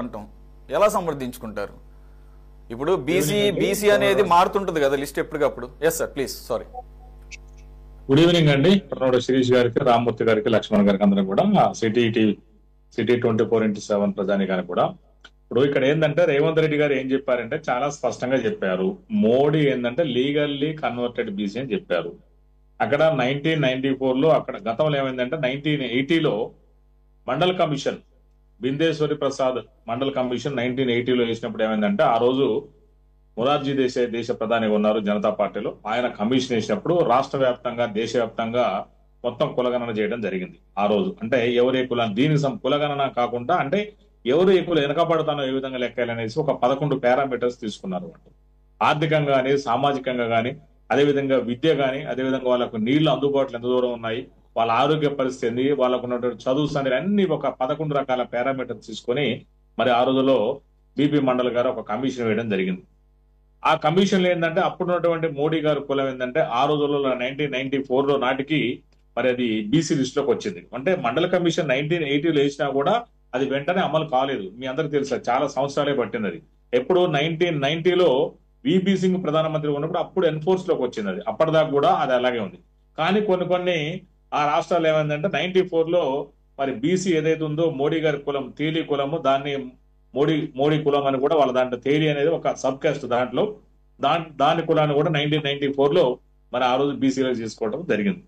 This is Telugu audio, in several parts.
అంటాం, ఎలా సమర్థించుకుంటారు? ఇప్పుడు బీసీ అనేది మారుతుంటది కదా లిస్ట్ ఎప్పటికప్పుడు. Yes sir, please. Sorry. Good evening అండి. ప్రణోడ శిరీష్ గారికి, రామ్మూర్తి గారికి, లక్ష్మణ్ గారికి అందరం కూడా సిటీ 24x7 ప్రజానికానికి కూడా. ఇప్పుడు ఇక్కడ ఏంటంటే రేవంత్ రెడ్డి గారు ఏం చెప్పారంటే చాలా స్పష్టంగా చెప్పారు. మోడీ ఏంటంటే లీగల్లీ కన్వర్టెడ్ బీసీ అని చెప్పారు. అక్కడ 1994లో అక్కడ గతంలో ఏమైందంటే 1980లో మండల్ కమిషన్, బిందేశ్వరి ప్రసాద్ మండల్ కమిషన్ 1980లో వేసినప్పుడు ఏమైందంటే ఆ రోజు మొరార్జీ దేశ ప్రధానిగా ఉన్నారు జనతా పార్టీలో. ఆయన కమిషన్ వేసినప్పుడు రాష్ట్ర వ్యాప్తంగా దేశవ్యాప్తంగా మొత్తం కులగణన చేయడం జరిగింది ఆ రోజు. అంటే ఎవరి కులం దీనికి కులగణన కాకుండా అంటే ఎవరు ఎక్కువ వెనకబడతానో ఏ విధంగా లెక్కాలనేసి ఒక 11 పారామీటర్స్ తీసుకున్నారు. ఆర్థికంగా కానీ, సామాజికంగా కానీ, అదేవిధంగా విద్య కానీ, అదేవిధంగా వాళ్ళకు నీళ్లు అందుబాటులో ఎంత దూరం ఉన్నాయి, వాళ్ళ ఆరోగ్య పరిస్థితి, వాళ్ళకు ఉన్నటువంటి చదువు సంది అన్ని ఒక 11 రకాల పారామీటర్స్ తీసుకొని మరి ఆ రోజులో బీపీ మండల్ గారు ఒక కమిషన్ వేయడం జరిగింది. ఆ కమిషన్ ఏంటంటే అప్పుడున్నటువంటి మోడీ గారు కులం ఏంటంటే ఆ రోజుల్లో 1994లో నాటికి మరి అది బీసీ లిస్ట్ లోకి వచ్చింది. అంటే మండల కమిషన్ 1980లో వేసినా కూడా అది వెంటనే అమలు కాలేదు. మీ అందరికి తెలుసా, చాలా సంవత్సరాలే పట్టింది. అది ఎప్పుడు 1990లో విబి సింగ్ ప్రధానమంత్రి ఉన్నప్పుడు అప్పుడు ఎన్ఫోర్స్ లోకి వచ్చింది. అది అప్పటిదాకా కూడా అది అలాగే ఉంది. కానీ కొన్ని ఆ రాష్ట్రాలు ఏమైందంటే 94లో మరి బీసీ ఏదైతే ఉందో మోడీ గారి కులం తేలి కులము, దాన్ని మోడీ కులం అని కూడా వాళ్ళ దాంట్లో తేలి అనేది ఒక సబ్ కాస్ట్, దాంట్లో దాని కులాన్ని కూడా 1994లో మరి ఆ రోజు బీసీలో తీసుకోవడం జరిగింది.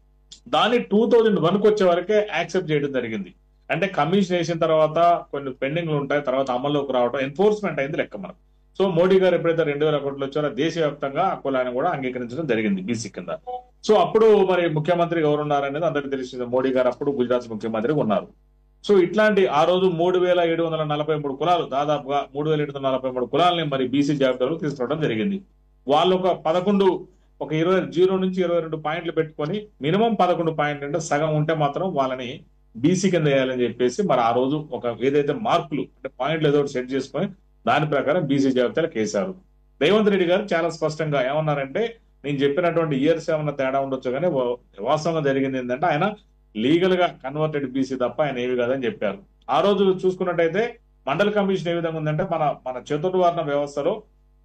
దాన్ని 2001కు వచ్చే వరకే యాక్సెప్ట్ చేయడం జరిగింది. అంటే కమిషన్ వేసిన తర్వాత కొన్ని పెండింగ్లు ఉంటాయి, తర్వాత అమల్లోకి రావడం, ఎన్ఫోర్స్మెంట్ అయింది లెక్క మనకు. సో మోడీ గారు ఎప్పుడైతే 2001లో వచ్చారో దేశవ్యాప్తంగా ఆ కులాన్ని కూడా అంగీకరించడం జరిగింది బీసీ కింద. సో అప్పుడు మరి ముఖ్యమంత్రి ఎవరు ఉన్నారనేది అందరికీ తెలిసింది. మోడీ గారు అప్పుడు గుజరాత్ ముఖ్యమంత్రిగా ఉన్నారు. సో ఇట్లాంటి ఆ రోజు 3743 కులాలు, దాదాపుగా 3743 కులాలని మరి బీసీ జాబితాలో తీసుకురావడం జరిగింది. వాళ్ళు ఒక 0 నుంచి 22 పాయింట్లు పెట్టుకొని మినిమం 11 పాయింట్లు అంటే సగం ఉంటే మాత్రం వాళ్ళని బీసీ కింద వేయాలని చెప్పేసి మరి ఆ రోజు ఒక ఏదైతే మార్కులు అంటే పాయింట్లు ఏదో సెట్ చేసుకొని దాని ప్రకారం బీసీ జాబితాలకు వేశారు. రేవంత్ రెడ్డి గారు చాలా స్పష్టంగా ఏమన్నారంటే నేను చెప్పినటువంటి ఇయర్స్ ఏమన్నా తేడా ఉండొచ్చు కానీ వాస్తవంగా జరిగింది ఏంటంటే ఆయన లీగల్ గా కన్వర్టెడ్ బీసీ తప్ప ఆయన ఏవి కాదని చెప్పారు. ఆ రోజు చూసుకున్నట్టయితే మండల కమిషన్ ఏ విధంగా ఉందంటే మన చతుర్వర్ణ వ్యవస్థలో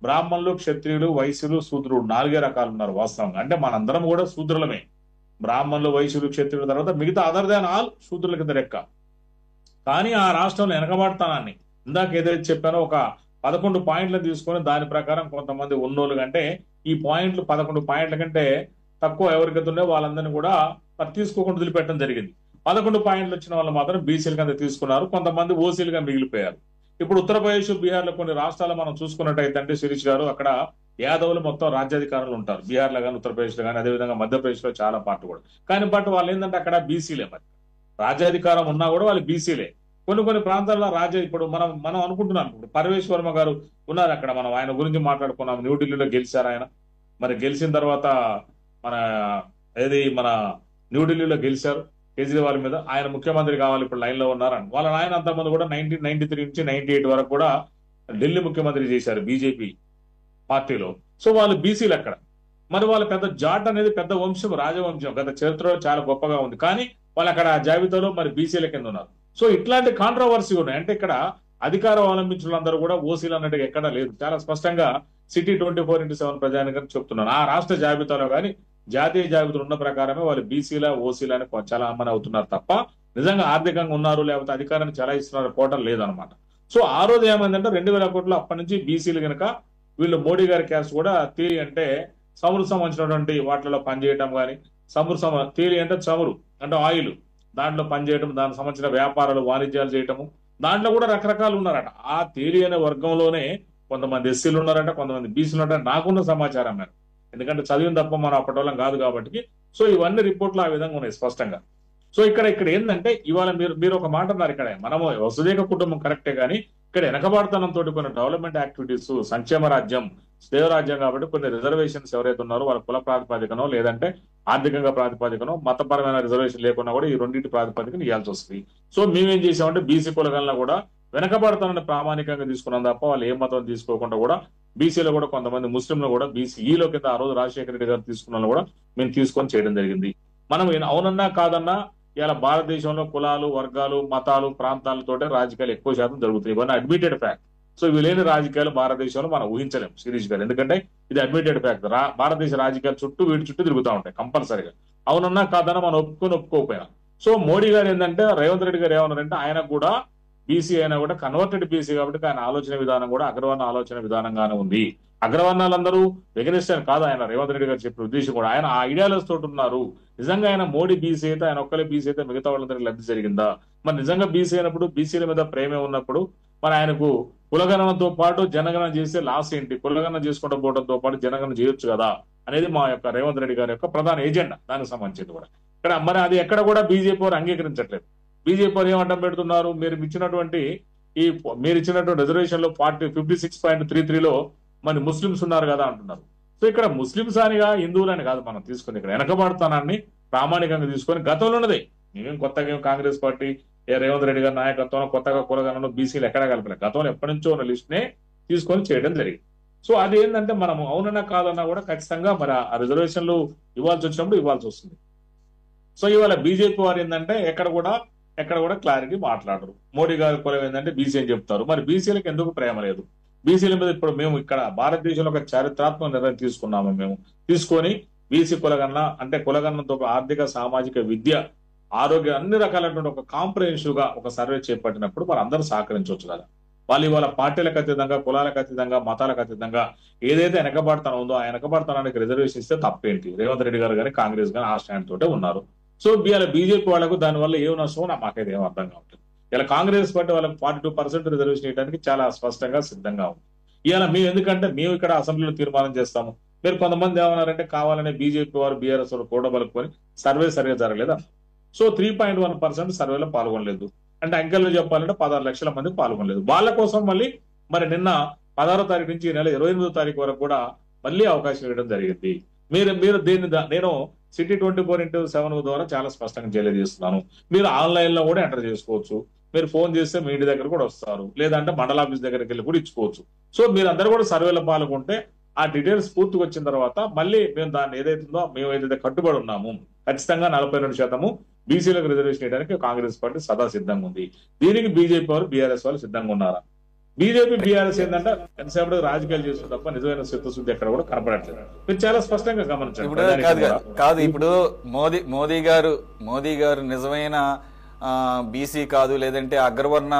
బ్రాహ్మణులు, క్షత్రియులు, వైశ్యులు, శూద్రులు 4 రకాలు ఉన్నారు వాస్తవంగా. అంటే మనందరం కూడా శూద్రులమే. బ్రాహ్మణులు, వైశ్యులు, క్షత్రియుల తర్వాత మిగతా అదర్ దాన్ ఆల్ శూద్రుల కింద లెక్క. కానీ ఆ రాష్ట్రంలో వెనకబడతానాన్ని ఇందాక ఏదైతే చెప్పానో ఒక 11 పాయింట్లు తీసుకొని దాని ప్రకారం కొంతమంది ఉన్నోళ్ళు అంటే ఈ పాయింట్లు 11 పాయింట్ల కంటే తక్కువ ఎవరికైతే ఉన్నాయో వాళ్ళందరినీ కూడా మరి తీసుకోకుండా వదిలిపెట్టడం జరిగింది. 11 పాయింట్లు వచ్చిన వాళ్ళు మాత్రం బీసీల కింద తీసుకున్నారు, కొంతమంది ఓసీలుగా మిగిలిపోయారు. ఇప్పుడు ఉత్తరప్రదేశ్, బీహార్లో కొన్ని రాష్ట్రాలు మనం చూసుకున్నట్టయితే అంటే శిరీష్ గారు అక్కడ యాదవులు మొత్తం రాజ్యాధికారులు ఉంటారు. బీహార్లో కానీ, ఉత్తరప్రదేశ్లో కానీ, అదేవిధంగా మధ్యప్రదేశ్లో చాలా పార్టీ కూడా. కానీ వాళ్ళు ఏంటంటే అక్కడ బీసీలే, మరి రాజ్యాధికారం ఉన్నా కూడా వాళ్ళు బీసీలే. కొన్ని ప్రాంతాల్లో ఇప్పుడు మనం అనుకుంటున్నాం. ఇప్పుడు పరమేశ్వర్ వర్మ గారు ఉన్నారు అక్కడ, మనం ఆయన గురించి మాట్లాడుకున్నాం. న్యూఢిల్లీలో గెలిచారు ఆయన. మరి గెలిచిన తర్వాత మన న్యూఢిల్లీలో గెలిచారు కేజ్రీవాల్ మీద. ఆయన ముఖ్యమంత్రి కావాలి ఇప్పుడు లైన్ లో ఉన్నారని వాళ్ళ ఆయన అంతమంది కూడా 1993 నుంచి 98 వరకు కూడా ఢిల్లీ ముఖ్యమంత్రి చేశారు బీజేపీ పార్టీలో. సో వాళ్ళు బీసీలు అక్కడ. మరి వాళ్ళ పెద్ద జాట్ అనేది పెద్ద వంశం, రాజవంశం, గత చరిత్రలో చాలా గొప్పగా ఉంది. కానీ వాళ్ళు అక్కడ జాబితాలో మరి బీసీల కింద ఉన్నారు. సో ఇట్లాంటి కాంట్రవర్సీ ఉన్నాయి. అంటే ఇక్కడ అధికారం అవలంబించిన అందరూ కూడా ఓసీలు అన్నట్టుగా ఎక్కడా లేదు. చాలా స్పష్టంగా సిటీ 24x7 ప్రజానికని చెప్తున్నాను. ఆ రాష్ట్ర జాబితాలో కానీ జాతీయ జాబితాలు ఉన్న ప్రకారమే వాళ్ళు బీసీల, ఓసీల అని చాలా అమ్మని అవుతున్నారు తప్ప నిజంగా ఆర్థికంగా ఉన్నారు లేకపోతే అధికారాన్ని చలాయిస్తున్నారు పోవటం లేదనమాట. సో ఆ రోజు ఏమైందంటే 2001లో అప్పటి నుంచి బీసీలు కనుక వీళ్ళు మోడీ గారి క్యాస్ట్ కూడా తేలి అంటే చమురు సంబంధించినటువంటి వాటిలో పనిచేయటం కానీ, తేలి అంటే చమురు అంటే ఆయిల్, దాంట్లో పనిచేయటం, దానికి సంబంధించిన వ్యాపారాలు, వాణిజ్యాలు చేయటము, దాంట్లో కూడా రకరకాలు ఉన్నారట. ఆ తేలి అనే వర్గంలోనే కొంతమంది ఎస్సీలు ఉన్నారట, కొంతమంది బీసీలు ఉన్నారట. నాకున్న సమాచారం మేడం, ఎందుకంటే చదివిన తప్ప మనం అప్పటోళ్ళం కాదు కాబట్టి. సో ఇవన్నీ రిపోర్ట్లు ఆ విధంగా ఉన్నాయి స్పష్టంగా. సో ఇక్కడ ఏంటంటే ఇవాళ మీరు ఒక మాట అన్నారు, ఇక్కడ మనము వసుదైక కుటుంబం కరెక్టే కానీ ఇక్కడ వెనకబాటుతనంతో కొన్ని డెవలప్మెంట్ యాక్టివిటీస్, సంక్షేమ రాజ్యం, రాజ్యం కాబట్టి కొన్ని రిజర్వేషన్స్ ఎవరైతే ఉన్నారో వాళ్ళ కుల ప్రాతిపదికనో లేదంటే ఆర్థికంగా ప్రాతిపదికనో మతపరమైన రిజర్వేషన్ లేకున్నా కూడా ఈ రెండింటి ప్రాతిపదికన ఇవ్వాల్సి వస్తుంది. సో మేమేం చేసామంటే బీసీ కులగలను కూడా వెనకబడతానని ప్రామాణికంగా తీసుకున్నాం తప్ప వాళ్ళు ఏ మతం తీసుకోకుండా కూడా బీసీలో కూడా కొంతమంది ముస్లింలు కూడా బీసీఈలో కింద ఆ రోజు రాజశేఖర రెడ్డి గారు తీసుకున్న కూడా మేము తీసుకొని చేయడం జరిగింది. మనం అవునన్నా కాదన్నా ఇలా భారతదేశంలో కులాలు, వర్గాలు, మతాలు, ప్రాంతాలతోటే రాజకీయాలు ఎక్కువ శాతం జరుగుతాయి. ఇవన్నీ అడ్మిటెడ్ ఫ్యాక్ట్. సో ఇవి లేని రాజకీయాలు భారతదేశంలో మనం ఊహించలేం శిరీష్ గారు, ఎందుకంటే ఇది అడ్మిటెడ్ ఫ్యాక్ట్. భారతదేశ రాజకీయాలు చుట్టూ వీటి చుట్టూ తిరుగుతూ ఉంటాయి కంపల్సరిగా, అవునన్నా కాదన్నా మనం ఒప్పుకోకపోయినా. సో మోడీ గారు ఏంటంటే, రేవంత్ రెడ్డి గారు ఏమన్నారంటే, ఆయన కూడా బీసీ అయినా కూడా కన్వర్టెడ్ బీసీ కాబట్టి ఆయన ఆలోచన విధానం కూడా అగ్రవర్ణ ఆలోచన విధానంగానే ఉంది. అగ్రవర్ణాలందరూ వెగనిస్తాను కాదు ఆయన రేవంత్ రెడ్డి గారు చెప్పిన ఉద్దేశం కూడా, ఆయన ఆ ఐడియాలజీ తోటి ఉన్నారు. నిజంగా ఆయన మోడీ బీసీ అయితే, ఆయన ఒక్కలే బీసీ అయితే మిగతా వాళ్ళందరికీ లబ్ధి జరిగిందా? మరి నిజంగా బీసీ అయినప్పుడు, బీసీల మీద ప్రేమే ఉన్నప్పుడు మరి ఆయనకు కులగణనతో పాటు జనగణన చేస్తే లాస్ ఏంటి? కులగణన చేసుకుంటూ పోవడంతో పాటు జనగణన చేయొచ్చు కదా అనేది మా యొక్క రేవంత్ రెడ్డి గారి యొక్క ప్రధాన ఎజెండా. దానికి సంబంధించింది కూడా ఇక్కడ మరి అది ఎక్కడ కూడా బీజేపీ వారు అంగీకరించట్లేదు. బీజేపీ వారు ఏమంటం పెడుతున్నారు, మీరు ఇచ్చినటువంటి రిజర్వేషన్ లో 56.33లో మరి ముస్లింస్ ఉన్నారు కదా అంటున్నారు. సో ఇక్కడ ముస్లింస్ అనిగా హిందువులని కాదు మనం తీసుకుని, ఇక్కడ వెనకబడతానాన్ని ప్రామాణికంగా తీసుకొని గతంలో ఉన్నదే. మేమేం కొత్తగా కాంగ్రెస్ పార్టీ రేవంత్ రెడ్డి గారి నాయకత్వంలో కొత్తగా కులగణను బీసీలు ఎక్కడా కలపలేదు. గతంలో ఎప్పటి నుంచో ఉన్న లిస్ట్ నే తీసుకొని చేయడం జరిగింది. సో అది ఏంటంటే మనం అవునన్నా కాదన్నా కూడా ఖచ్చితంగా మరి ఆ రిజర్వేషన్లు ఇవ్వాల్సి వచ్చినప్పుడు ఇవ్వాల్సి వస్తుంది. సో ఇవాళ బీజేపీ వారు ఏంటంటే ఎక్కడ కూడా క్లారిటీ మాట్లాడరు. మోడీ గారి కులం ఏంటంటే బీసీ అని చెప్తారు. మరి బీసీలకు ఎందుకు ప్రేమ లేదు? బీసీల మీద ఇప్పుడు మేము ఇక్కడ భారతదేశంలో ఒక చారిత్రాత్మక నిర్ణయం తీసుకున్నాము. మేము తీసుకొని బీసీ కులగణన అంటే కులగణనతో ఆర్థిక, సామాజిక, విద్య, ఆరోగ్య అన్ని రకాలైనటువంటి ఒక కాంప్రహెన్సివ్ గా ఒక సర్వే చేపట్టినప్పుడు మరి అందరూ సహకరించవచ్చు కదా. వాళ్ళు ఇవాళ పార్టీలకు అతీతంగా, కులాలకు అతీతంగా, మతాలకు అతీతంగా ఏదైతే వెనకబడతానం ఉందో ఆ వెనకబడతానానికి రిజర్వేషన్ ఇస్తే తప్పేంటి? రేవంత్ రెడ్డి గారు కానీ కాంగ్రెస్ కానీ ఆ స్టాండ్ తోటే ఉన్నారు. సో ఇలా బీజేపీ వాళ్ళకు దానివల్ల ఏం నష్టమో మాకైతే ఏం అర్థం కావట్లేదు. ఇలా కాంగ్రెస్ పార్టీ వాళ్ళకి 42% రిజర్వేషన్ ఇవ్వడానికి చాలా స్పష్టంగా సిద్ధంగా ఉంది. ఇలా మేము ఎందుకంటే మేము ఇక్కడ అసెంబ్లీలో తీర్మానం చేస్తాము. మీరు కొంతమంది ఏమన్నారంటే కావాలనే బీజేపీ వారు, బీఆర్ఎస్ వారు కూడా బలుకొని సర్వే జరగలేదు. సో 3.1% సర్వేలో పాల్గొనలేదు. అంటే అంకెల్లో చెప్పాలంటే 16 లక్షల మంది పాల్గొనలేదు. వాళ్ళ కోసం మరి నిన్న 16వ తారీఖు నుంచి నెల 28వ తారీఖు వరకు కూడా మళ్ళీ అవకాశం ఇవ్వడం జరిగింది. మీరు దీన్ని నేను సిటీ 24/7 ద్వారా చాలా స్పష్టంగా తెలియజేస్తున్నాను. మీరు ఆన్లైన్ లో కూడా ఎంటర్ చేసుకోవచ్చు. మీరు ఫోన్ చేస్తే మీ ఇంటి దగ్గర కూడా వస్తారు, లేదంటే మండల ఆఫీస్ దగ్గరికి వెళ్ళి కూడా ఇచ్చుకోవచ్చు. సో మీరందరూ కూడా సర్వేలో పాల్గొంటే ఆ డీటెయిల్స్ పూర్తిగా వచ్చిన తర్వాత మళ్ళీ మేము దాన్ని ఏదైతుందో మేము ఏదైతే కట్టుబడి ఉన్నాము ఖచ్చితంగా 42% బీసీలకు రిజర్వేషన్ చేయడానికి కాంగ్రెస్ పార్టీ సదా సిద్ధంగా ఉంది. దీనికి బీజేపీ వారు, బీఆర్ఎస్ వాళ్ళు సిద్ధంగా ఉన్నారా? బీజేపీ, బీఆర్ఎస్ ఏంటంటే ఎంతసేపు రాజకీయాలు చేస్తుంది తప్ప నిజమైన చిత్తశుద్ధి ఎక్కడ కూడా కనపడట్లేదు. మీరు చాలా స్పష్టంగా గమనించారు. కాదు ఇప్పుడు మోదీ గారు నిజమైన బీసీ కాదు, లేదంటే అగ్రవర్ణ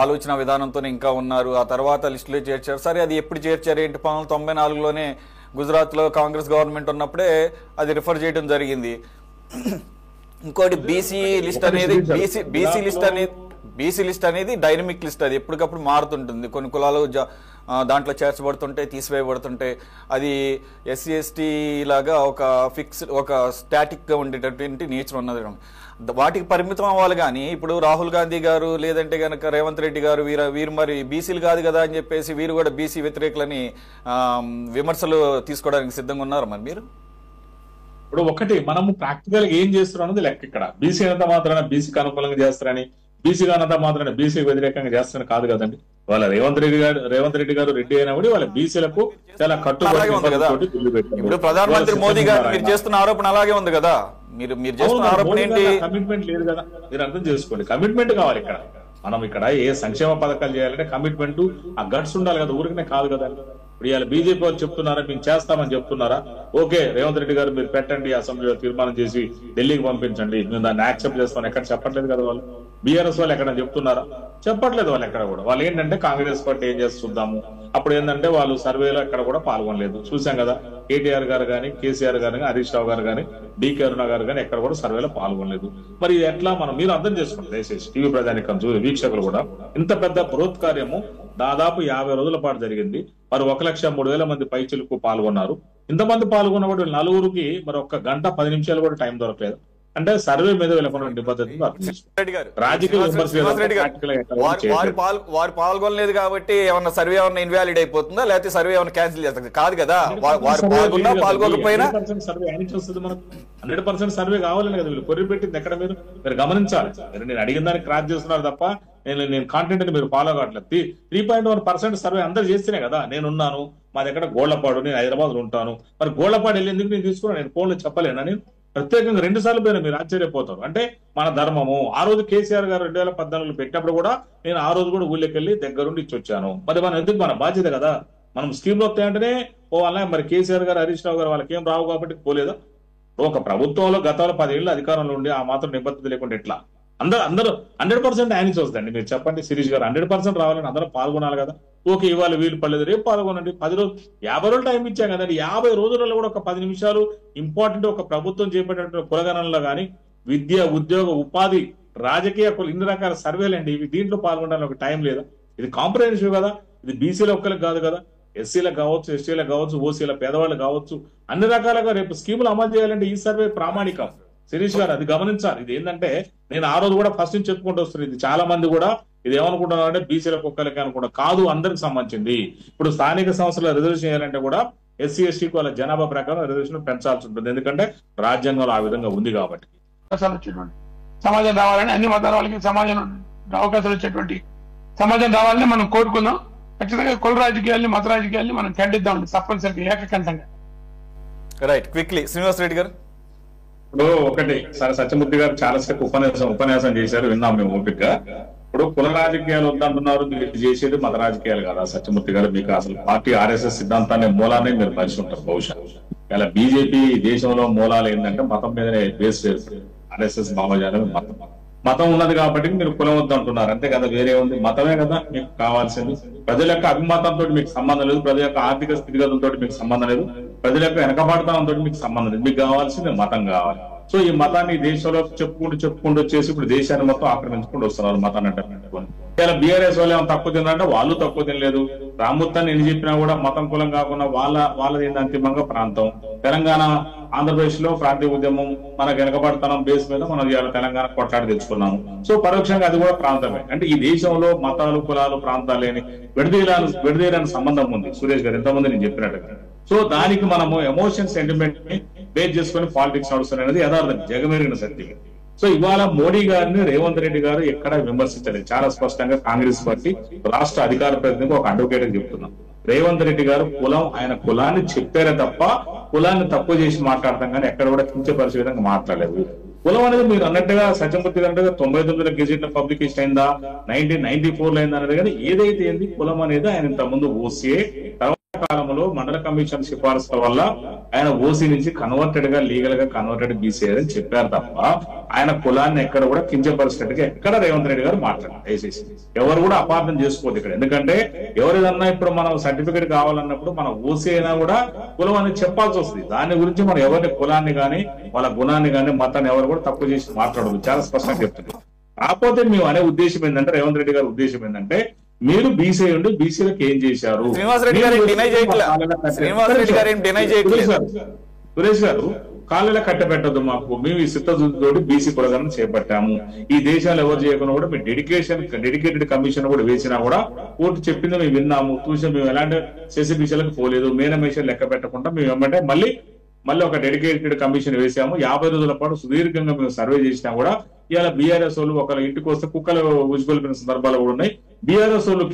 ఆలోచన విధానంతోనే ఇంకా ఉన్నారు. ఆ తర్వాత లిస్టులో చేర్చారు. సరే, అది ఎప్పుడు చేర్చారు ఏంటి? 1994లోనే గుజరాత్ లో కాంగ్రెస్ గవర్నమెంట్ ఉన్నప్పుడే అది రిఫర్ చేయడం జరిగింది. ఇంకోటి బీసీ లిస్ట్ అనేది బీసీ లిస్ట్ అనేది డైనమిక్ లిస్ట్. అది ఎప్పటికప్పుడు మారుతుంటుంది. కొన్ని కులాలు దాంట్లో చేర్చబడుతుంటే, తీసివేయబడుతుంటే, అది ఎస్సీ ఎస్టీ లాగా ఒక స్టాటిక్ గా ఉండేటటువంటి నేచర్ ఉన్నది. వాటికి పరిమితం అవ్వాలి. కానీ ఇప్పుడు రాహుల్ గాంధీ గారు లేదంటే గనక రేవంత్ రెడ్డి గారు వీరు మరి బీసీలు కాదు కదా అని చెప్పేసి వీరు కూడా బీసీ వ్యతిరేకులని విమర్శలు తీసుకోవడానికి సిద్ధంగా ఉన్నారు. మరి మీరు ఇప్పుడు ఒకటి మనము ప్రాక్టికల్ గా ఏం చేస్తున్నాం అన్నది లెక్క. ఇక్కడ బీసీ అనంత మాత్రాన బీసీకి అనుకూలంగా చేస్తారని, బీసీగా అనంత మాత్రాన బీసీకి వ్యతిరేకంగా చేస్తారని కాదు కదండి. వాళ్ళ రేవంత్ రెడ్డి గారు రెడ్డి అయినా కూడా వాళ్ళ బీసీలకు చాలా కట్టుబడి ఉంది కదా. ఇప్పుడు ప్రధానమంత్రి మోదీ గారు మీరు చేస్తున్న ఆరోపణ అలాగే ఉంది కదా. మీరు చేస్తున్న ఆరోపణ ఏంటి? కమిట్మెంట్ లేదు కదా. మీరు అర్థం చేసుకోండి, కమిట్మెంట్ కావాలి ఇక్కడ. మనం ఇక్కడ ఏ సంక్షేమ పథకాలు చేయాలంటే కమిట్మెంట్, ఆ గట్స్ ఉండాలి కదా. ఊరికనే కాదు కదా. ఇప్పుడు ఇవాళ బీజేపీ వాళ్ళు చెప్తున్నారా మేము చేస్తామని చెప్తున్నారా? ఓకే, రేవంత్ రెడ్డి గారు మీరు పెట్టండి, అసెంబ్లీలో తీర్మానం చేసి ఢిల్లీకి పంపించండి, మేము దాన్ని యాక్సెప్ట్ చేస్తాం. ఎక్కడ చెప్పట్లేదు కదా వాళ్ళు. బీఆర్ఎస్ వాళ్ళు ఎక్కడ చెప్తున్నారా? చెప్పట్లేదు వాళ్ళు ఎక్కడ కూడా. వాళ్ళు ఏంటంటే కాంగ్రెస్ పార్టీ ఏం చేసి చూద్దాము. అప్పుడు ఏంటంటే వాళ్ళు సర్వేలో ఎక్కడ కూడా పాల్గొనలేదు. చూసాం కదా, కేటీఆర్ గారు కానీ, కేసీఆర్ గారు కానీ, హరీష్ రావు గారు కానీ, డీకే అరుణ గారు కానీ ఎక్కడ కూడా సర్వేలో పాల్గొనలేదు. మరి ఇది ఎట్లా మీరు అర్థం చేసుకోండి దయచేసి. టీవీ ప్రజానికం వీక్షకులు కూడా ఇంత పెద్ద బృహత్కార్యము దాదాపు 50 రోజుల పాటు జరిగింది. మరి 1,03,000 మంది పైచిలకు పాల్గొన్నారు. ఇంతమంది పాల్గొన్న కూడా నలుగురికి మరి 1 గంట 10 నిమిషాలు కూడా టైం దొరకలేదు. అంటే సర్వే మీద వెళ్ళకుండా నిబద్ధతను వారు పాల్గొనలేదు కాబట్టి ఏమన్నా సర్వే ఏమన్నా ఇన్వాలిడ్ అయిపోతుందా, లేకపోతే సర్వే ఏమన్నా క్యాన్సిల్ చేస్తారు? కాదు కదా. వారు పాల్గొన్నా పాల్గొకపోయినా సర్వే వస్తుంది మనకు. 100% సర్వే కావాలని కదా వీళ్ళు కొర్రి పెట్టింది. ఎక్కడ మీరు గమనించాలి. నేను అడిగిన దానికి క్రాస్ చేస్తున్నారు తప్ప నేను కాంటెంట్ ని మీరు ఫాలో కావట్లేదు. 3.1% సర్వే అందరు చేస్తేనే కదా. నేనున్నాను, మా దగ్గర గోళ్లపాడు, నేను హైదరాబాద్ లో ఉంటాను. మరి గోళ్లపాడు వెళ్ళేందుకు నేను తీసుకున్నాను. నేను ఫోన్లో చెప్పలేనా? ప్రత్యేకంగా 2 సార్లు పోయినా మీరు ఆశ్చర్యపోతారు. అంటే మన ధర్మము. ఆ రోజు కేసీఆర్ గారు 2014 పెట్టినప్పుడు కూడా నేను ఆ రోజు కూడా ఊళ్ళకి వెళ్ళి దగ్గరుండి ఇచ్చి వచ్చాను. మరి మనం ఎందుకు, మన బాధ్యత కదా. మనం స్కీమ్లు వస్తాయంటేనే పోవాలా. మరి కేసీఆర్ గారు, హరీష్ రావు గారు వాళ్ళకి ఏం రావు కాబట్టి పోలేదా? ఒక ప్రభుత్వంలో గతంలో 10 ఏళ్ళు అధికారంలో ఉండి ఆ మాత్రం నిబద్ధత లేకుండా ఎట్లా? అందరూ 100% ఆయన చూస్తుందండి. మీరు చెప్పండి శిరీష్ గారు, 100% రావాలని అందరూ పాల్గొనాలి కదా. ఓకే, ఇవాళ వీలు పడలేదు, రేపు పాల్గొనండి. 10 రోజులు 50 రోజులు టైం ఇచ్చాం కదండి. 50 రోజులలో కూడా ఒక 10 నిమిషాలు ఇంపార్టెంట్. ఒక ప్రభుత్వం చేపట్టినటువంటి కులగణనలో కానీ విద్య, ఉద్యోగ, ఉపాధి, రాజకీయ ఇన్ని రకాల సర్వేలు అండి. ఇవి దీంట్లో పాల్గొనడానికి ఒక టైం లేదా? ఇది కాంప్రహెన్సివ్ కదా. ఇది బీసీల ఒక్కరికి కాదు కదా, ఎస్సీలకు కావచ్చు, ఎస్టీలకు కావచ్చు, ఓసీల పేదవాళ్ళు కావచ్చు, అన్ని రకాలుగా రేపు స్కీములు అమలు చేయాలంటే ఈ సర్వే ప్రామాణికం. శిరీష్ గారు అది గమనించాలి. ఇది ఏంటంటే నేను ఆ రోజు కూడా ఫస్ట్ నుంచి చెప్పుకుంటూ వస్తున్నాను. ఇది చాలా మంది కూడా ఇది ఏమనుకుంటున్నారు అంటే బీసీలకు ఒక్కరికి అనుకుంటా, కాదు, అందరికి సంబంధించింది. ఇప్పుడు స్థానిక సంస్థల రిజర్వేషన్ చేయాలంటే కూడా ఎస్సీ ఎస్టీకి వాళ్ళ జనాభా ప్రకారం రిజర్వేషన్ పెంచాల్సి ఉంటుంది. ఎందుకంటే రాజ్యాంగంలో ఆ విధంగా ఉంది కాబట్టి. సమాజం రావాలని, అన్ని మతాల వాళ్ళకి సమాజం అవకాశాలు వచ్చేటువంటి సమాజం రావాలని మనం కోరుకుందాం. ఖచ్చితంగా కుల రాజకీయాల్ని, మత రాజకీయాల్ని మనం ఖండిద్దామండి తప్పనిసరిగా, ఏకకంఠంగా. రైట్, క్విక్లీ శ్రీనివాస్ రెడ్డి గారు. ఇప్పుడు ఒకటి సార్, సత్యమూర్తి గారు చాలాసేపు ఉపన్యాసం చేశారు, విన్నాం మేము ఓపికగా. ఇప్పుడు కుల రాజకీయాలు వద్దంటున్నారు, మీరు చేసేది మత రాజకీయాలు కదా సత్యమూర్తి గారు. మీకు అసలు పార్టీ ఆర్ఎస్ఎస్ సిద్ధాంతాన్ని మూలాన్ని మీరు మరిచి ఉంటారు బహుశా. ఇలా బీజేపీ దేశంలో మూలాలు ఏంటంటే మతం మీదనే బేస్ చేస్తారు. ఆర్ఎస్ఎస్ భావజాలం మతం ఉన్నది కాబట్టి మీరు కులం వద్దు అంటున్నారు, అంతే కదా. వేరే ఉంది, మతమే కదా మీకు కావాల్సింది. ప్రజల యొక్క అభిమతంతో మీకు సంబంధం లేదు, ప్రజల యొక్క ఆర్థిక స్థితిగతులతో మీకు సంబంధం లేదు, ప్రజల యొక్క వెనకబాటుతనంతో మీకు సంబంధం లేదు. మీకు కావాల్సింది మతం కావాలి. సో ఈ మతాన్ని దేశంలో చెప్పుకుంటూ వచ్చేసి ఇప్పుడు దేశాన్ని మొత్తం ఆక్రమించుకుంటూ వస్తున్నారు మతాన్ని అంటే. ఇలా బీఆర్ఎస్ వాళ్ళు ఏమైనా తక్కువ తిన్నారంటే వాళ్ళు తక్కువ తినలేదు. రామ్మూర్తాన్ని ఎన్ని చెప్పినా కూడా మతం కులం కాకుండా వాళ్ళది ఏంటి అంతిమంగా ప్రాంతం. తెలంగాణ, ఆంధ్రప్రదేశ్ లో ప్రాంతీయ ఉద్యమం మన వెనకబడతనం బేస్ మీద మనం ఇవాళ తెలంగాణ కొట్లాడి తెచ్చుకున్నాము. సో పరోక్షంగా అది కూడా ప్రాంతమే. అంటే ఈ దేశంలో మతాలు, కులాలు, ప్రాంతాలు లేని విడదీయడానికి సంబంధం ఉంది. సురేష్ గారు ఎంతమంది నేను చెప్పినట్టుగా. సో దానికి మనము ఎమోషన్, సెంటిమెంట్ ని బేస్ చేసుకుని పాలిటిక్స్ నడుస్తుంది అనేది యథార్థం, జగమెరిగిన సత్యం. సో ఇవాళ మోడీ గారిని రేవంత్ రెడ్డి గారు ఎక్కడ విమర్శించలేదు. చాలా స్పష్టంగా కాంగ్రెస్ పార్టీ రాష్ట్ర అధికార ప్రతినిధికి ఒక అడ్వకేట్ చెప్తున్నాం, రేవంత్ రెడ్డి గారు ఆయన కులాన్ని చెప్పారే తప్ప కులాన్ని తక్కువ చేసి మాట్లాడతాం కానీ ఎక్కడ కూడా కించపరిచే విధంగా మాట్లాడలేదు. కులం అనేది మీరు అన్నట్టుగా సత్యమూర్తి గారు 99 గెజెట్ పబ్లికేషన్ అయిందా, 1994 అయిందా అనేది కానీ ఏదైతే ఏంది కులం అనేది ఆయన ఇంత ముందు ఓసీఏ, తర్వాత కాలంలో మండల కమిషన్ సిఫారసుల వల్ల ఆయన ఓసీ నుంచి కన్వర్టెడ్ గా లీగల్ గా కన్వర్టెడ్ బీసీ అని చెప్పారు తప్ప ఆయన కులాన్ని ఎక్కడ కూడా కించపరిచినట్టుగా ఎక్కడ రేవంత్ రెడ్డి గారు మాట్లాడారు. దయచేసి ఎవరు కూడా అపార్థం చేసుకోవద్దు ఇక్కడ. ఎందుకంటే ఎవరిదన్నా ఇప్పుడు మనం సర్టిఫికేట్ కావాలన్నప్పుడు మన ఓసీ అయినా కూడా కులం అనేది చెప్పాల్సి వస్తుంది. దాని గురించి మనం ఎవరిని కులాన్ని గాని వాళ్ళ గుణాన్ని గాని మతాన్ని ఎవరు కూడా తక్కువ చేసి మాట్లాడదు. చాలా స్పష్టంగా చెప్తుంది. కాకపోతే మేము అనే ఉద్దేశం ఏంటంటే, రేవంత్ రెడ్డి గారి ఉద్దేశం ఏంటంటే మీరు బీసీ ఉండి బీసీలకు ఏం చేశారు. సురేష్ గారు కాళ్ళలో కట్టబెట్టద్దు మాకు, మేము ఈ సిద్ధతోటి బీసీ కులగణన చేపట్టాము. ఈ దేశాలు ఎవరు చేయకుండా కూడా మేము డెడికేటెడ్ కమిషన్ కూడా వేసినా కూడా కోర్టు చెప్పింది మేము విన్నాము, చూసాం. మేము ఎలాంటి సెసిబిషన్లకు పోలేదు, మేనమేషన్ లెక్క పెట్టకుండా మేము ఏమంటే మళ్ళీ ఒక డెడికేటెడ్ కమిషన్ వేసాము. 50 రోజుల పాటు సుదీర్ఘంగా మేము సర్వే చేసినా కూడా ఇవాళ బీఆర్ఎస్ వాళ్ళు ఒకళ్ళ ఇంటికి వస్తే కుక్కలు ఉజ్జుకొల్పిన సందర్భాలు కూడా ఉన్నాయి. బీఆర్ఎస్ వాళ్ళు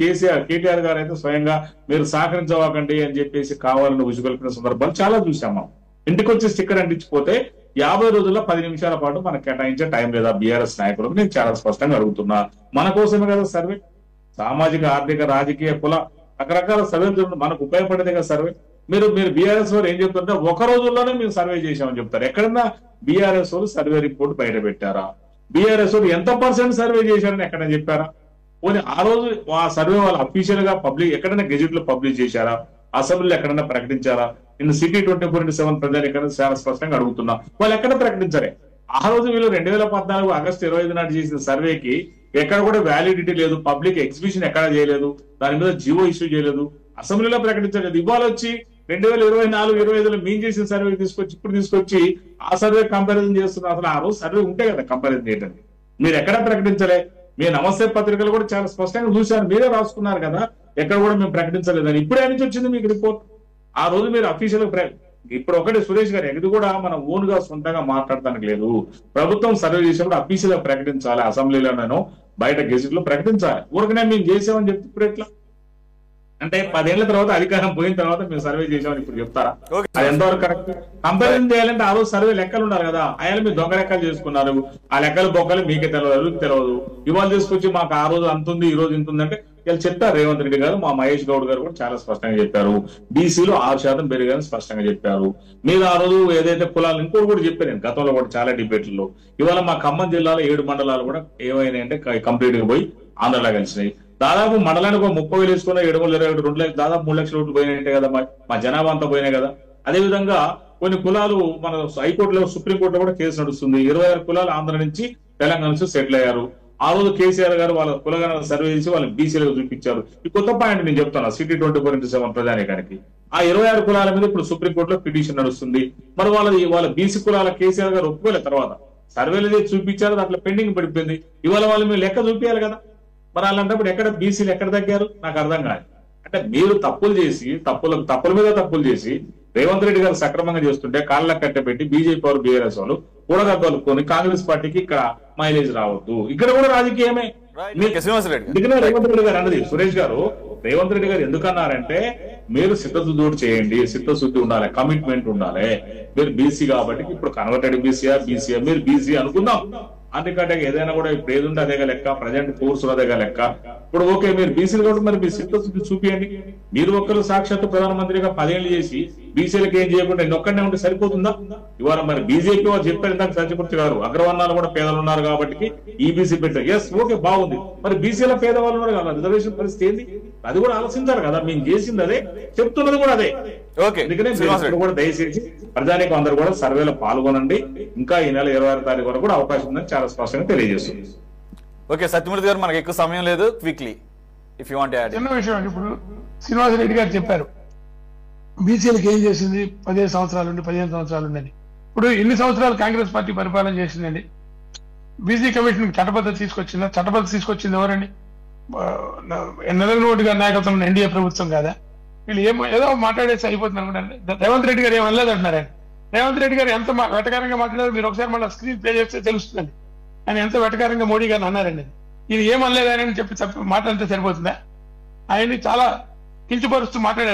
కేటీఆర్ గారు అయితే స్వయంగా మీరు సహకరించవాకండి అని చెప్పేసి కావాలని ఉజ్జుకొల్పిన సందర్భాలు చాలా చూసాము. ఇంటికి వచ్చి స్టిక్కర్ అంటించిపోతే 50 రోజుల్లో 10 నిమిషాల పాటు మనకు కేటాయించే టైం లేదా బీఆర్ఎస్ నాయకులకు నేను చాలా స్పష్టంగా అడుగుతున్నా. మన కోసమే కదా సర్వే, సామాజిక, ఆర్థిక, రాజకీయ, కుల రకరకాల సర్వే మనకు ఉపయోగపడేదే కదా సర్వే. మీరు బీఆర్ఎస్ వారు ఏం చెప్తుంటే ఒక రోజుల్లోనే మేము సర్వే చేశామని చెప్తారు. ఎక్కడన్నా బీఆర్ఎస్ వాళ్ళు సర్వే రిపోర్ట్ బయట పెట్టారా? బీఆర్ఎస్ వాళ్ళు ఎంత % సర్వే చేశారని ఎక్కడైనా చెప్పారా? పోనీ ఆ రోజు ఆ సర్వే వాళ్ళు అఫీషియల్ గా ఎక్కడైనా గెజెట్ లో పబ్లిష్ చేశారా? అసెంబ్లీలో ఎక్కడైనా ప్రకటించారా? నిన్న సిటీ 24/7 ప్రజలు ఎక్కడ చాలా స్పష్టంగా అడుగుతున్నా, వాళ్ళు ఎక్కడ ప్రకటించారే? ఆ రోజు వీళ్ళు 2014 ఆగస్టు 25 నాడు చేసిన సర్వేకి ఎక్కడ కూడా వ్యాలిడిటీ లేదు, పబ్లిక్ ఎగ్జిబిషన్ ఎక్కడ చేయలేదు, దాని మీద జీవో ఇష్యూ చేయలేదు, అసెంబ్లీలో ప్రకటించలేదు. ఇవాళ వచ్చి 2024-25లో మేము చేసిన సర్వే తీసుకొచ్చి ఆ సర్వే కంపారిజన్ చేస్తున్నారు. అసలు ఆ రోజు సర్వే ఉంటే కదా కంపారిజన్ చేయడానికి. మీరు ఎక్కడ ప్రకటించలే. మీ నమస్తే పత్రికలు కూడా చాలా స్పష్టంగా చూశారు, మీరే రాసుకున్నారు కదా, ఎక్కడ కూడా మేము ప్రకటించలేదని. ఇప్పుడే నుంచి వచ్చింది మీకు రిపోర్ట్. ఆ రోజు మీరు అఫీషియల్ ఇప్పుడు ఒకటి సురేష్ గారు, ఇది కూడా మనం ఓన్ గా సొంతంగా మాట్లాడటానికి లేదు. ప్రభుత్వం సర్వే చేసినప్పుడు అఫీషియల్ గా ప్రకటించాలి, అసెంబ్లీలోనూ బయట గెజెట్ లో ప్రకటించాలి. ఊరికనే మేము చేసామని చెప్తే ఇప్పుడు ఎట్లా అంటే 10 ఏళ్ల తర్వాత అధికారం పోయిన తర్వాత మేము సర్వే చేసామని ఇప్పుడు చెప్తారా? Okay. అది ఎంతవరకు కరెక్ట్? కంపారిజన్ చేయాలంటే ఆ రోజు సర్వే లెక్కలు ఉండాలి కదా. ఆయన మీరు దొంగ లెక్కలు చేసుకున్నారు, ఆ లెక్కలు బొక్కలు మీకే తెలియదు. ఇవాళ తీసుకొచ్చి మాకు ఆ రోజు అంత ఉంది, ఈ రోజు ఇంత ఉందంటే ఇలా చెప్తారు. రేవంత్ రెడ్డి గారు, మా మహేష్ గౌడ్ గారు కూడా చాలా స్పష్టంగా చెప్పారు. బీసీలు 6% పెరిగారని స్పష్టంగా చెప్పారు. మీరు ఆ రోజు ఏదైతే కులాలు ఇంకోటి కూడా చెప్పారు నేను గతంలో కూడా చాలా డిబేట్లలో. ఇవాళ మా ఖమ్మం జిల్లాలో 7 మండలాలు కూడా ఏమైనాయి అంటే కంప్లీట్ గా పోయి ఆంధ్రలో కలిసినాయి. దాదాపు మండలానికి 30,000 వేసుకున్న 7,21 2 లక్షలు, దాదాపు 3 లక్షల ఓట్లు పోయినాయంటే కదా. మా జనాభా అంతా పోయినాయి కదా. అదే విధంగా కొన్ని కులాలు మన హైకోర్టులో, సుప్రీంకోర్టులో కూడా కేసు నడుస్తుంది. 26 కులాలు ఆంధ్ర నుంచి తెలంగాణ నుంచి సెటిల్ అయ్యారు. ఆ రోజు కేసీఆర్ గారు వాళ్ళ కులగణాలను సర్వే చేసి వాళ్ళకి బీసీలకు చూపించారు. ఈ కొత్త పాయింట్ నేను చెప్తాను, సిటీ 24/7 ప్రజానీకానికి. ఆ 26 కులాల మీద ఇప్పుడు సుప్రీంకోర్టులో పిటిషన్ నడుస్తుంది. మరి వాళ్ళ బీసీ కులాల కేసీఆర్ గారు ఒప్పుకోలేదు. తర్వాత సర్వేలు చూపించారు, దాంట్లో పెండింగ్ పడిపోయింది. ఇవాళ వాళ్ళు మీరు లెక్క చూపించాలి కదా. మరి అలాంటప్పుడు ఎక్కడ బీసీలు ఎక్కడ తగ్గారు నాకు అర్థం కాదు. అంటే మీరు తప్పులు చేసి తప్పుల మీద తప్పులు చేసి రేవంత్ రెడ్డి గారు సక్రమంగా చేస్తుంటే కాళ్ళ కట్టబెట్టి బీజేపీ వారు బీఆర్ఎస్ వాళ్ళు కూడగలుపుకొని కాంగ్రెస్ పార్టీకి ఇక్కడ మైలేజ్ రావద్దు. ఇక్కడ కూడా రాజకీయమే. ఎందుకనే రేవంత్ రెడ్డి గారు అన్నది సురేష్ గారు, రేవంత్ రెడ్డి గారు ఎందుకన్నారంటే మీరు సిద్ధశుద్ధి చేయండి, సిద్ధశుద్ధి ఉండాలి, కమిట్మెంట్ ఉండాలి. మీరు బీసీ కాబట్టి ఇప్పుడు కన్వర్టెడ్ బీసీఆ మీరు బీసీ అనుకుందాం. అందుకంటే ఏదైనా కూడా ఇప్పుడు ఏది ఉంటే అదేగా లెక్క, ప్రజెంట్ కోర్సు అదేగా లెక్క. ఇప్పుడు ఓకే మీరు బీసీలు కాబట్టి మరి మీరు సిద్ధశుద్ధి చూపియండి. మీరు ఒక్కరు సాక్షాత్తు ప్రధానమంత్రిగా 10 ఏళ్ళు చేసి బీసీలకు ఏం చేయకుండా ఒక్కడనే ఉంటే సరిపోతుందా? ఇవాళ మరి బీజేపీ వారు చెప్పారు ఇందాక సత్యమూర్తి గారు, అగ్రవర్ణాలు కూడా పేదలు ఉన్నారు కాబట్టి ఈబీసీ పెట్టారు. ఎస్ ఓకే బాగుంది. మరి బీసీల పేదవాళ్ళు ఉన్నారు కదా, రిజర్వేషన్ పరిస్థితి ఏంది? అది కూడా ఆలోచించాలి కదా. మేము చేసింది అదే, చెప్తున్నది కూడా అదే. అందుకనే కూడా దయచేసి ప్రజానీకం అందరూ కూడా సర్వేలో పాల్గొనండి. ఇంకా ఈ నెల 26 తారీఖు వరకు కూడా అవకాశం ఉందని చాలా స్పష్టంగా తెలియజేస్తుంది. ఓకే సత్యమూర్తి గారు, మనకి ఎక్కువ సమయం లేదు, quickly if you want add. చిన్న విషయం అండి, ఇప్పుడు శ్రీనివాసరెడ్డి గారు చెప్పారు బీసీలకు ఏం చేసింది 15 సంవత్సరాలు ఉండి 15 సంవత్సరాలు ఉండని. ఇప్పుడు ఎన్ని సంవత్సరాలు కాంగ్రెస్ పార్టీ పరిపాలన చేసిందండి? బీసీ కమిషన్ చట్టబద్ధత తీసుకొచ్చిందా? చట్టబద్ధత తీసుకొచ్చింది ఎవరండి? నరేంద్ర మోడీ గారి నాయకత్వంలో ఎన్డీఏ ప్రభుత్వం కాదా? వీళ్ళు ఏదో మాట్లాడేసి అయిపోతుంది అనుకుంటారు. రేవంత్ రెడ్డి గారు ఏమనలేదు అంటున్నారండి. రేవంత్ రెడ్డి గారు ఎంత వెటకారంగా మాట్లాడారు మీరు ఒకసారి మళ్ళీ స్క్రీన్ ప్లే చేస్తే తెలుస్తుందండి. ఆయన ఎంత వెటకారంగా మోడీ గారిని అన్నారండి. ఇది ఏమనలేదు అని చెప్పి మాట్లాడితే సరిపోతుందా? ఆయన్ని చాలా కించపరుస్తూ మాట్లాడారు.